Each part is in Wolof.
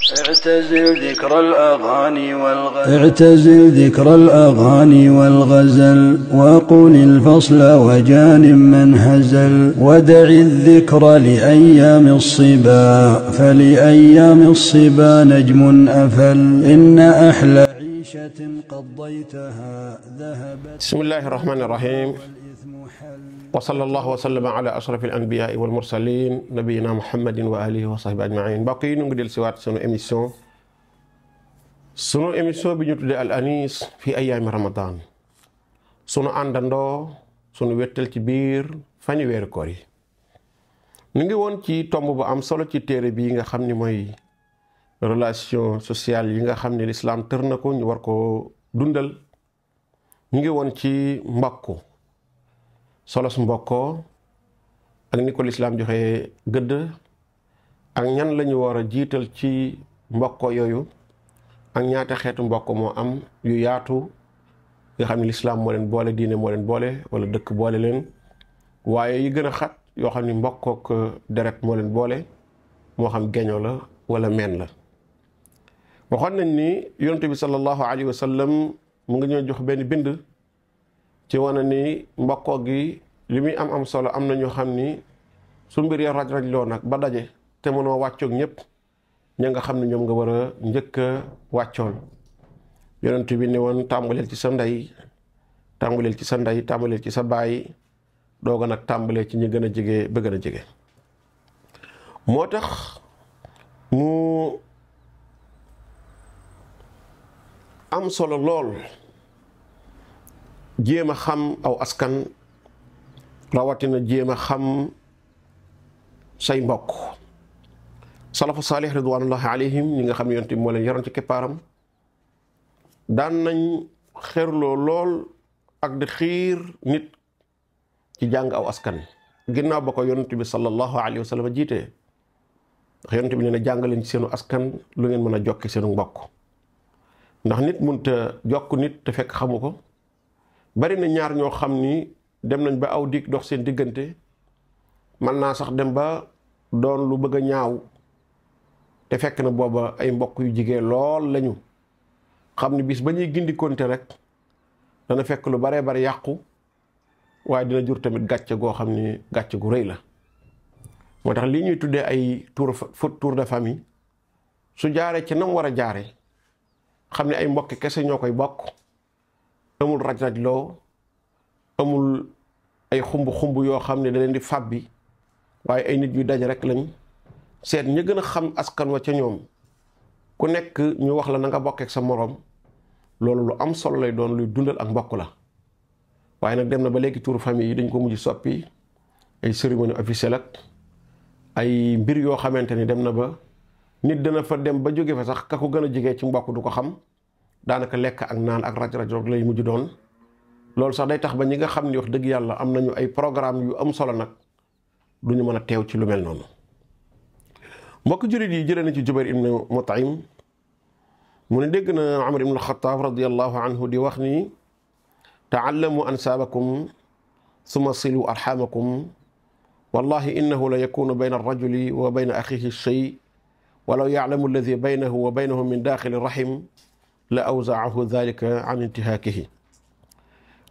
اعتزل ذكر الأغاني والغزل وقل الفصل وجانب من هزل ودع الذكر لأيام الصبا فلأيام الصبا نجم أفل إن أحلى عيشة قضيتها ذهبت. بسم الله الرحمن الرحيم وصلى الله وسلم على أشرف الأنبياء والمرسلين نبينا محمد وآله وصحبه أجمعين. باقي ñu ngi del ci waat sunu émission bi ñu tuddee Al Anis fi ayaami Ramadan, sunu àndandoo sunu wettal ci biir fani weeru koor yi. ñu ngi woon ci tomb bu am solo ci téere bi nga xam ni mooy relation sociale yi nga xam ne l'islam tër na ko ñu war ko dundal. ñu ngi woon ci mbokk, solos mbokkoo ak ni ko l'islam joxe gëdd ak ñan lañu war a jiital ci mbokkoo yooyu ak ñaata xeetu mbokk moo am yu yaatu nga xam ne l'islam moo leen boole, diine moo leen boole wala dëkk boole leen, waaye yi gën a xat yoo xam ne mbokkook deret moo leen boole, moo xam geño la wala meen la. waxoon nañ ni yonent bi sallallahu alayhi wa sallam mu ngi ñoo jox benn bind ci wane ni mbokkoo gi li muy am solo am na ñoo xam ni su mbir ya raj loo nag ba daje te mënoo wàccoog ñëpp ña nga xam ne ñoom nga war a njëkk a wàccool. yonent bi ne woon tàmbaleel ci sa ndey, tàmbaleel ci sa ndey, tàmbaleel ci sa baay, dooga nag tàmbalee ci ñi gën a jege ba gën a jege. moo tax mu am solo lool jéem a xam aw askan, rawatina jéem a xam say mbokk. salafu saalih ridwanullahi alayhim ñi nga xam ne yonent bi moo leen yaroon ci keppaaram daan nañ xerloo lool ak di xiir nit ci jàng aw askan ginnaaw ba ko yonent bi sallallahu alayhi wa sallam jiitee. ndax yonent bi nee na jàng leen ci seenu askan lu ngeen mën a jokki seenu mbokk, ndax nit mënta jokk nit te fekk xamu ko. bari na ñaar ñoo xam ni dem nañ ba aw dig dox seen diggante, mën naa sax dem ba doon lu bëgg a ñaaw te fekk na booba ay mbokk yu jigee lool lañu. xam ni bis ba ñuy gindikonte rek dana fekk lu baree bari yàqu, waaye dina jur tamit gàcce goo xam ni gàcce gu rëy la. moo tax lii ñuy tuddee ay tour de famille su jaaree ci nam war a jaare, xam ne ay mbokki kese ñoo koy bokk, amul raj-raj loo, amul ay xumb yoo xam ne da leen di fàbbi, waaye ay nit yu daje rek lañ seet ña gën a xam askan wa ca ñoom, ku nekk ñu wax la na nga bokkeek sa moroom. loolu lu am solo lay doon, luy dundal ak mbokk la. waaye nag dem na ba léegi turu famille yi dañ ko mujj soppi ay cérémonie officielle ak ay mbir yoo xamante ni dem na ba nit dana fa dem ba jóge fa sax ka ko gën a jege ci mbokk du ko xam, daanaka lekk ak naan ak raj-raj lay mujj doon. loolu sax day tax ba ñi nga xam ni wax dëgg yàlla am nañu ay programme yu am solo nag duñu mën a teew ci lu mel noonu. mbokk jurit yi jëlee na ci Jubayr ibn Mut'im mu ne dégg na Umar ibn al-Khattab radiyallahu anhu di wax ni ta'allamu ansaabakum summa silu arhamakum wallahi innahu la yakunu bayna ar-rajuli wa bayna akhihi shay walaw ya'lamu alladhi baynahu wa baynahu min dakhili rahim la awza'ahu dhalika an intihaakihi.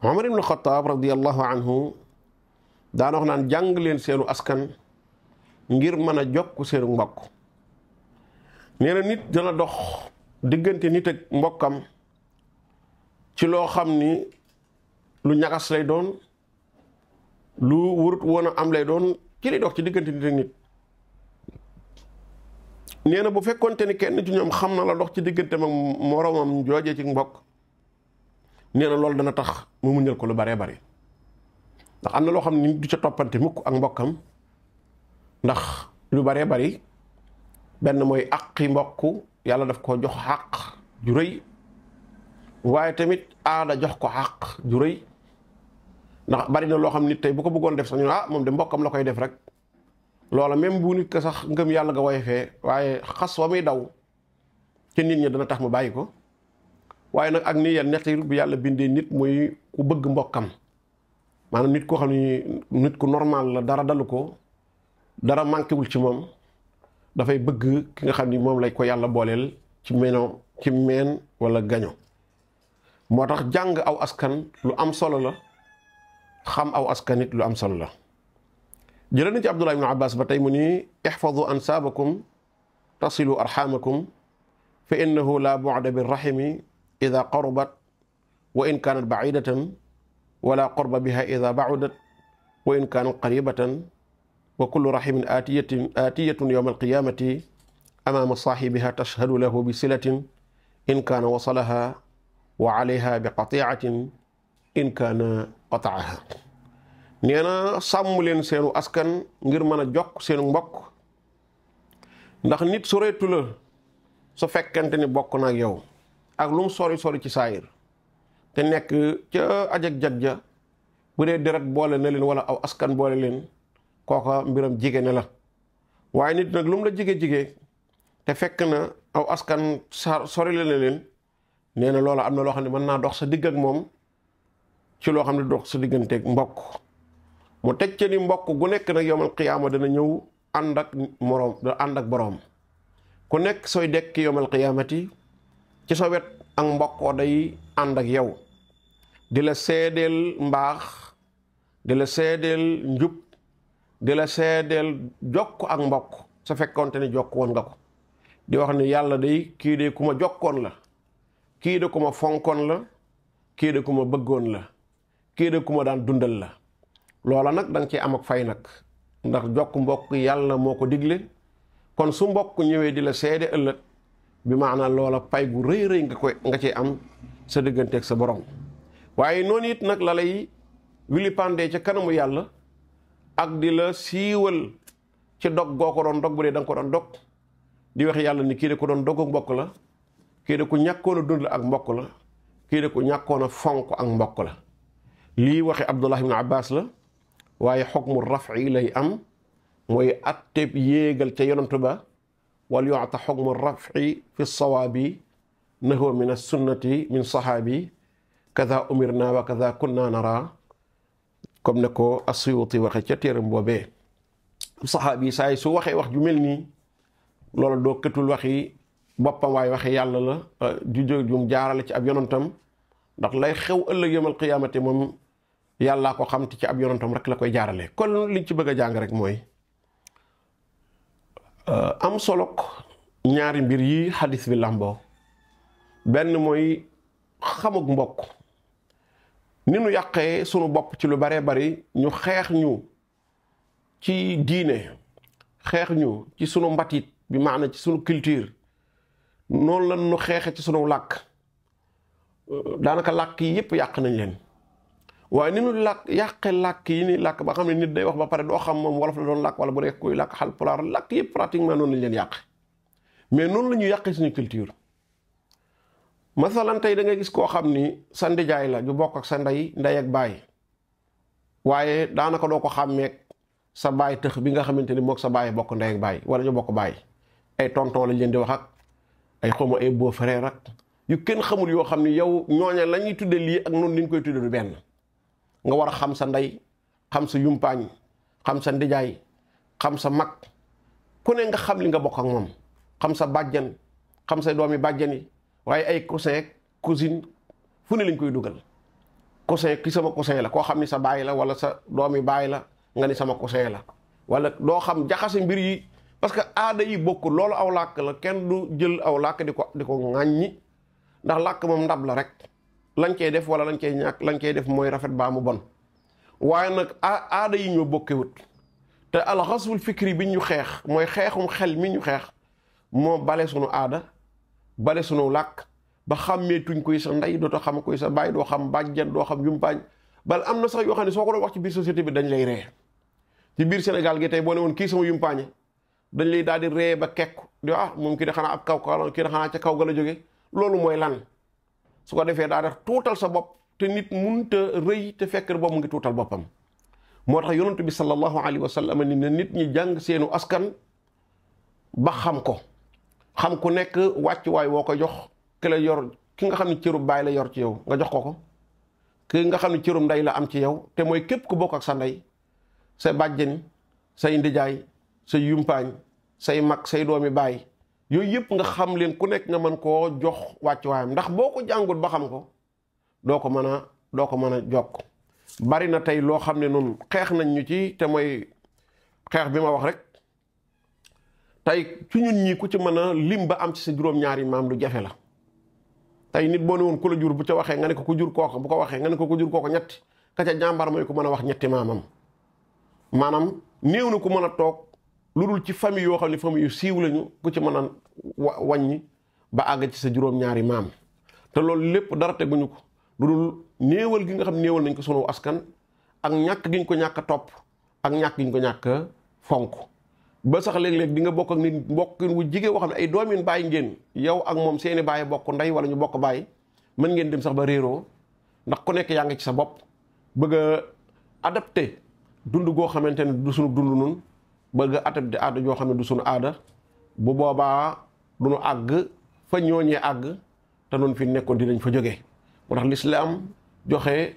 Umar ibn al-Khattab radiyallahu anhu daana wax naan jàng leen seenu askan ngir mën a jokk seenu mbokk. nee na nit dana dox diggante nit ak mbokkam ci loo xam ni lu ñagas lay doon, lu wurut woon a am lay doon, ci li dox ci diggante nit ak nit. nee na bu fekkonte ni kenn ci ñoom xam na la dox ci diggante mag moroomam joojee ci mbokk, nee na loolu dana tax mu muñal ko lu baree bari. ndax am na loo xam ne nit du ca toppante mukk ak mbokkam, ndax lu baree bari benn mooy àqi mbokk yàlla daf ko jox xàq ju rëy, waaye tamit aada jox ko xàq ju rëy. ndax bari na loo xam nit tey bu ko bëggoon def sax ñu moom de mbokkam la koy def rek. loola même bu nit ko sax ngëm yàlla nga woyofee, waaye xas wa muy daw ci nit ñi dana tax mu bàyyi ko. waaye nag ak ni yenn nature bi yàlla bindee nit muy ku bëgg mbokkam, maanaam nit koo xam ni nit ku normal la, dara dalu ko, dara manqué wul ci moom, dafay bëgg ki nga xam ni moom lay ko yàlla booleel ci meen wala gaño moo tax jàng aw askan lu am solo la xam aw askan it lu am solo la jëlee na ci Abdullah ibn Abbas ba tey mu ni ihfadu ansaabakum tasilu arxamakum fa innahu la bu'da birrahimi ida qarubat wa in kaanat bacidatan wala qurba biha ida bacudat wa in kaanat qaribatan wa kullu rahimin aatiyatun yowma alqiyamati amaama saaxibiha tashhadu lahu bi silatin in kaana wasalaha wa alayha bi qatiatin in kaana qataaha nee na sàmm leen seenu askan ngir mën a jokk seenu mbokk ndax nit soreetu la su fekkente ni bokk na ak yow ak lu mu sori sori ci saayir te nekk ca ajak jag ja bu dee deret boole na leen wala aw askan boole leen kooka mbiram jige ne la waaye nit nag lu mu la jige-jige te fekk na aw askan sori la ne leen nee na loola am na loo xam ne mën naa dox sa digg ak moom ci loo xam ne dox sa digganteeg mbokk mu teg ca ni mbokk gu nekk nag yowmal qiyaama dana ñëw ànd ak moroom da ànd ak boroom ku nekk sooy dekk yowmal qiyaamati ci sa wet ak mbokkoo day ànd ak yow di la seedeel mbaax di la seedeel njub di la seedeel jokk ak mbokk sa fekkonte ni jokk woon nga ko di wax ni yàlla day kii de ku ma jokkoon la kii de ku ma fonkoon la kii de ku ma bëggoon la kii de ku ma daan dundal la loola nag danga ci am ak fay nag ndax jokk mbokk yàlla moo ko digle kon su mbokk ñëwee di la seede ëllëg bi maanaam loola pay gu rëy rëy nga ci am sa digganteeg sa borom waaye noonu it nag la lay wili pandee ca kanamu yàlla ak di la siiwal ci dog goo ko doon dog bu dee da nga ko doon dog di wax yàlla ni kii de ko doon dog ak mbokk la kii de ku ñàkkoon a dund ak mbokk la kii de ku ñàkkoon a fonk ak mbokk la lii waxi Abdullah ibn Abbas la waaye xukmu raf'i lay am mooy atteb yéegal ca yonantu ba wal yu'ta xukmu raf'i fi sawaabi nahuwa min as-sunnati min sahaabi kada umirna wa kada kunna nara comme ne ko As-Suyuti waxe ca téeram boobee sahaabi saay su waxee wax ju mel nii loolu doo këtul waxi boppam waaye waxe yàlla la jum jaarale ci ab yonantam ndax lay xew ëllëg yawmal qiyaamati moom yàllaa ko xam te ci ab yonantam rek la koy jaarale kon liñ ci bëgg a jàng rek mooy am solok ñaari mbir yi xadis bi làmboo benn mooy xamuk mbokk ni nu yàqee sunu bopp ci lu baree bari ñu xeex ñu ci diine xeex ñu ci sunu mbatit bi maana ci sunu culture noonu la nu xeexe ci sunu làkk daanaka làkk yi yëpp yàq nañ leen waaye ni nu yàqe làkk yi ni làkk ba xam ne nit day wax ba pare doo xam moom wolof la doon làkk wala bu dee kuy làkk Haalpulaar làkk yëpp pratiquement noonu lañ leen yàq mais noonu la ñu yàqee suñu culture masalan tey da ngay gis koo xam ni sa ndijaay la ju bokk ak sa ndey ak baay waaye daanaka doo ko xàmmeeg sa baay tëx bi nga xamante ni moog sa baay bokk ndey ak baay wala ñu bokk baay ay tonton lañ leen di wax ak ay xawma ay beau frère ak yu kenn xamul yoo xam ni yow ñooña la ñuy tudde lii ak noonu liñ koy tudde du benn nga war a xam sa ndey xam sa yumpaañ xam sa ndijaay xam sa mag ku ne nga xam li nga bokk ak moom xam sa bàjjan xam sa doomi bàjjan yi waaye ay cousin cousine fu ne lañ koy dugal cousin ki sama cousin la koo xam ni sa baay la wala sa doomi baay la nga ni sama cousin la wala doo xam jaxase mbir yi parce que aada yi bokkul loolu aw làkk la kenn du jël aw làkk di ko ŋàññi ndax làkk moom ndab la rek lañ cey def wala lañ cey ñàkk lañ cey def mooy rafet baa mu bon waaye nag aada yi ñoo bokkewut te alxaswul fikri bi ñu xeex mooy xeexum xel mi ñu xeex moo bale sunu aada bale sunu làkk ba xàmmeetuñ koy sa ndey dootoo xam koy sa baay doo xam bàjjan doo xam yumpaañ bal am na sax yoo xam ne soo ko doon wax ci biir société bi dañ lay ree ci biir Sénégal gi tey boo ne woon kii sama yumpaañe dañ lay daal di ree ba kekku di moom kii de xanaa ab kaw kii de xanaa ca kaw ga la jóge loolu mooy lan su ko defee daa def tuutal sa bopp te nit munta rëy te fekk boobu mu ngi tuutal boppam moo tax yonent bi sallallahu alayhi wa sallam ni ne nit ñi jàng seenu askan ba xam ko xam ku nekk wàccuwaay woo ko jox ki la yor ki nga xam ne cërub baay la yor ci yow nga jox ko ki nga xam ne cërub ndey la am ci yow te mooy képp ku bokk ak sa ndey sa bàjjen say ndijaay sa yumpaañ say mag say doomi baay yooyu yëpp nga xam leen ku nekk nga mën koo jox wàccuwaayam ndax boo ko jàngut ba xam ko doo ko mën a jokk. bari na tey loo xam ne noonu xeex nañ ñu ci te mooy xeex bi ma wax rek tey ci ñun ñii ku ci mën a lim ba am ci sa juróom-ñaari maam lu jafe la. tey nit boo ne woon ku la jur bu ca waxee nga ne ko ku jur kooka bu ko waxee nga ne ko ku jur kooka ñetti ka ca jàmbar mooy ku mën a wax ñetti maamam maanaam néew na ku mën a toog lu dul ci famille yoo xam ne famille yu siiw lañu ku ci mën a wàññi ba àgg ci sa juróom-ñaari maam te loolu lépp dara teguñu ko lu dul néewal gi nga xam néewal nañ ko sunu askan ak ñàkk gi ñu ko ñàkk a topp ak ñàkk gi ñu ko ñàkk a fonk ba sax léeg-léeg di nga bokk ak nit mbokkin wu jigéen woo xam ne ay doomin bàyyi ngeen yow ak moom seeni bàyyi bokk ndey wala ñu bokk bàyyi mën ngeen dem sax ba réeroo ndax ku nekk yaa ngi ci sa bopp bëgg a adapté dund goo xamante ne du sunu dund nun bëgg a adapté aada joo xam ne du sunu aada bu boobaa du nu àgg fa ñooñee àgg te noonu fi nekkoon dinañ fa jógee moo tax lislaam joxe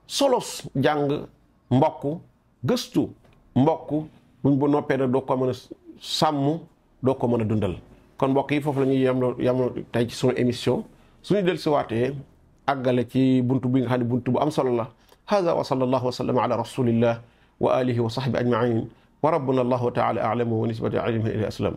solos jàng mbokk gëstu mbokk buñ bu noppee nag doo ko mën a sàmm doo ko mën a dundal kon mbokk yi foofu la ñuy yam tey ci sunu émission suñu del si waatee àggale ci buntu bi nga xam ne buntu bu am solo la hada wa sallallahu wa sallam ala rasulillah wa alihi wa sahbi ajmain wa rabbuna allahu taala a'lamu wa nisbati ilmihi ila aslam